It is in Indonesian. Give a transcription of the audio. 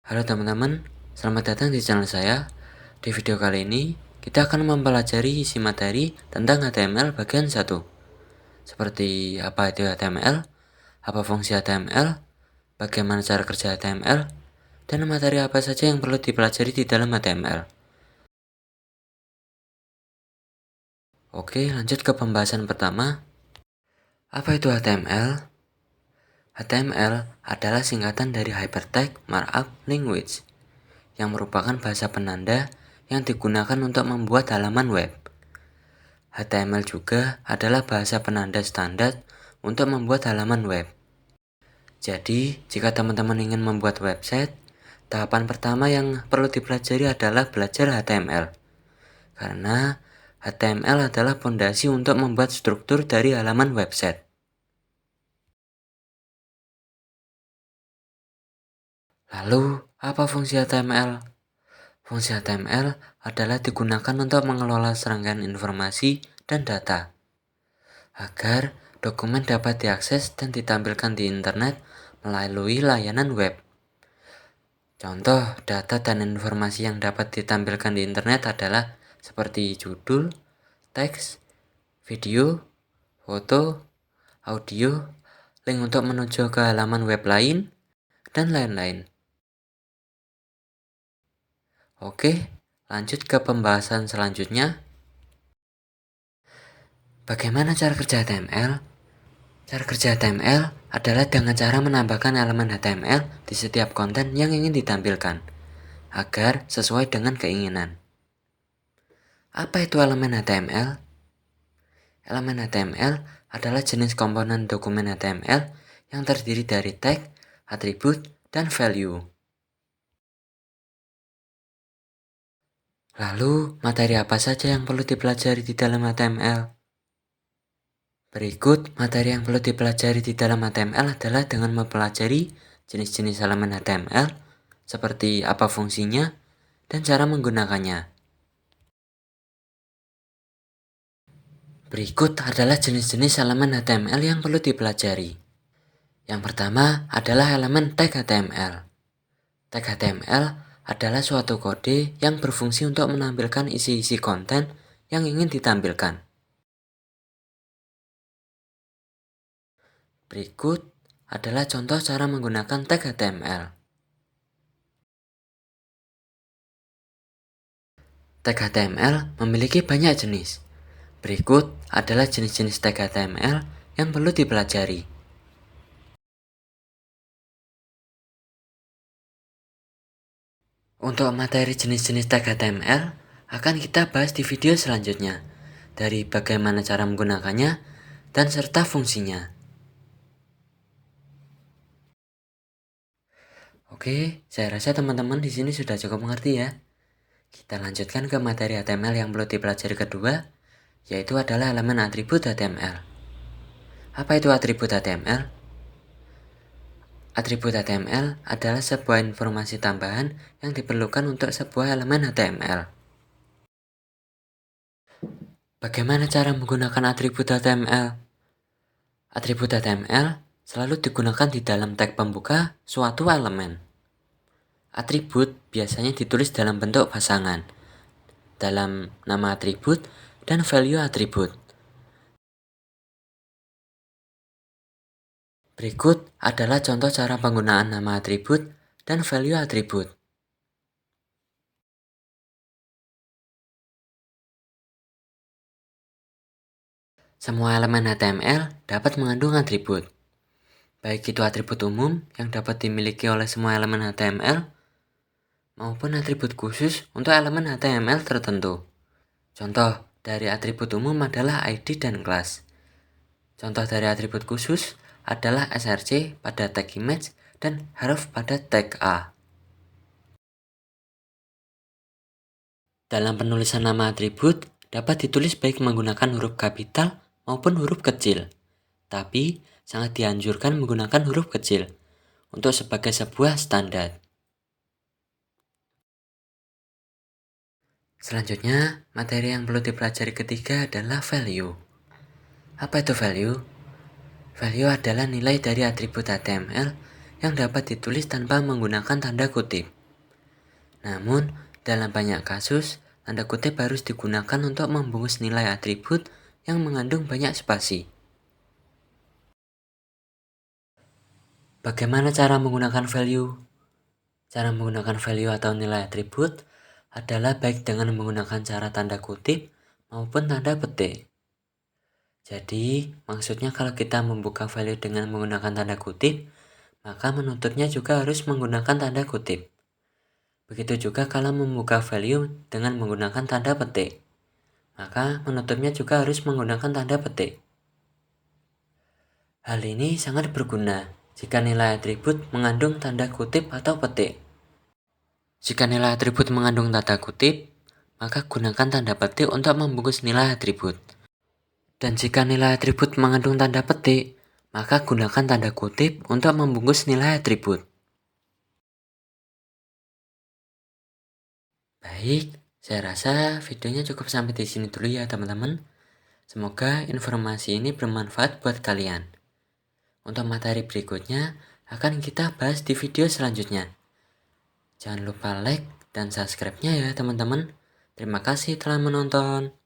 Halo teman-teman, selamat datang di channel saya. Di video kali ini, kita akan mempelajari isi materi tentang HTML bagian 1. Seperti apa itu HTML, apa fungsi HTML, bagaimana cara kerja HTML, dan materi apa saja yang perlu dipelajari di dalam HTML. Oke, lanjut ke pembahasan pertama. Apa itu HTML? HTML adalah singkatan dari Hypertext Markup Language, yang merupakan bahasa penanda yang digunakan untuk membuat halaman web. HTML juga adalah bahasa penanda standar untuk membuat halaman web. Jadi, jika teman-teman ingin membuat website, tahapan pertama yang perlu dipelajari adalah belajar HTML. Karena HTML adalah fondasi untuk membuat struktur dari halaman website. Lalu, apa fungsi HTML? Fungsi HTML adalah digunakan untuk mengelola serangkaian informasi dan data, agar dokumen dapat diakses dan ditampilkan di internet melalui layanan web. Contoh data dan informasi yang dapat ditampilkan di internet adalah seperti judul, teks, video, foto, audio, link untuk menuju ke halaman web lain, dan lain-lain. Oke, lanjut ke pembahasan selanjutnya. Bagaimana cara kerja HTML? Cara kerja HTML adalah dengan cara menambahkan elemen HTML di setiap konten yang ingin ditampilkan, agar sesuai dengan keinginan. Apa itu elemen HTML? Elemen HTML adalah jenis komponen dokumen HTML yang terdiri dari tag, atribut, dan value. Lalu, materi apa saja yang perlu dipelajari di dalam HTML? Berikut materi yang perlu dipelajari di dalam HTML adalah dengan mempelajari jenis-jenis elemen HTML, seperti apa fungsinya, dan cara menggunakannya. Berikut adalah jenis-jenis elemen HTML yang perlu dipelajari. Yang pertama adalah elemen tag HTML. Tag HTML adalah suatu kode yang berfungsi untuk menampilkan isi-isi konten yang ingin ditampilkan. Berikut adalah contoh cara menggunakan tag HTML. Tag HTML memiliki banyak jenis. Berikut adalah jenis-jenis tag HTML yang perlu dipelajari. Untuk materi jenis-jenis tag HTML akan kita bahas di video selanjutnya, dari bagaimana cara menggunakannya dan serta fungsinya. Oke, saya rasa teman-teman di sini sudah cukup mengerti ya. Kita lanjutkan ke materi HTML yang perlu dipelajari kedua, yaitu adalah elemen atribut HTML. Apa itu atribut HTML? Atribut HTML adalah sebuah informasi tambahan yang diperlukan untuk sebuah elemen HTML. Bagaimana cara menggunakan atribut HTML? Atribut HTML selalu digunakan di dalam tag pembuka suatu elemen. Atribut biasanya ditulis dalam bentuk pasangan, dalam nama atribut dan value atribut. Berikut adalah contoh cara penggunaan nama atribut dan value atribut. Semua elemen HTML dapat mengandung atribut, baik itu atribut umum yang dapat dimiliki oleh semua elemen HTML, maupun atribut khusus untuk elemen HTML tertentu. Contoh dari atribut umum adalah ID dan kelas. Contoh dari atribut khusus adalah src pada tag image dan huruf pada tag A. Dalam penulisan nama atribut dapat ditulis baik menggunakan huruf kapital maupun huruf kecil, tapi sangat dianjurkan menggunakan huruf kecil untuk sebagai sebuah standar. Selanjutnya, materi yang perlu dipelajari ketiga adalah value. Apa itu value? Value adalah nilai dari atribut HTML yang dapat ditulis tanpa menggunakan tanda kutip. Namun, dalam banyak kasus, tanda kutip harus digunakan untuk membungkus nilai atribut yang mengandung banyak spasi. Bagaimana cara menggunakan value? Cara menggunakan value atau nilai atribut adalah baik dengan menggunakan cara tanda kutip maupun tanda petik. Jadi, maksudnya kalau kita membuka value dengan menggunakan tanda kutip, maka menutupnya juga harus menggunakan tanda kutip. Begitu juga kalau membuka value dengan menggunakan tanda petik, maka menutupnya juga harus menggunakan tanda petik. Hal ini sangat berguna jika nilai atribut mengandung tanda kutip atau petik. Jika nilai atribut mengandung tanda kutip, maka gunakan tanda petik untuk membungkus nilai atribut. Dan jika nilai atribut mengandung tanda petik, maka gunakan tanda kutip untuk membungkus nilai atribut. Baik, saya rasa videonya cukup sampai di sini dulu ya teman-teman. Semoga informasi ini bermanfaat buat kalian. Untuk materi berikutnya akan kita bahas di video selanjutnya. Jangan lupa like dan subscribe-nya ya teman-teman. Terima kasih telah menonton.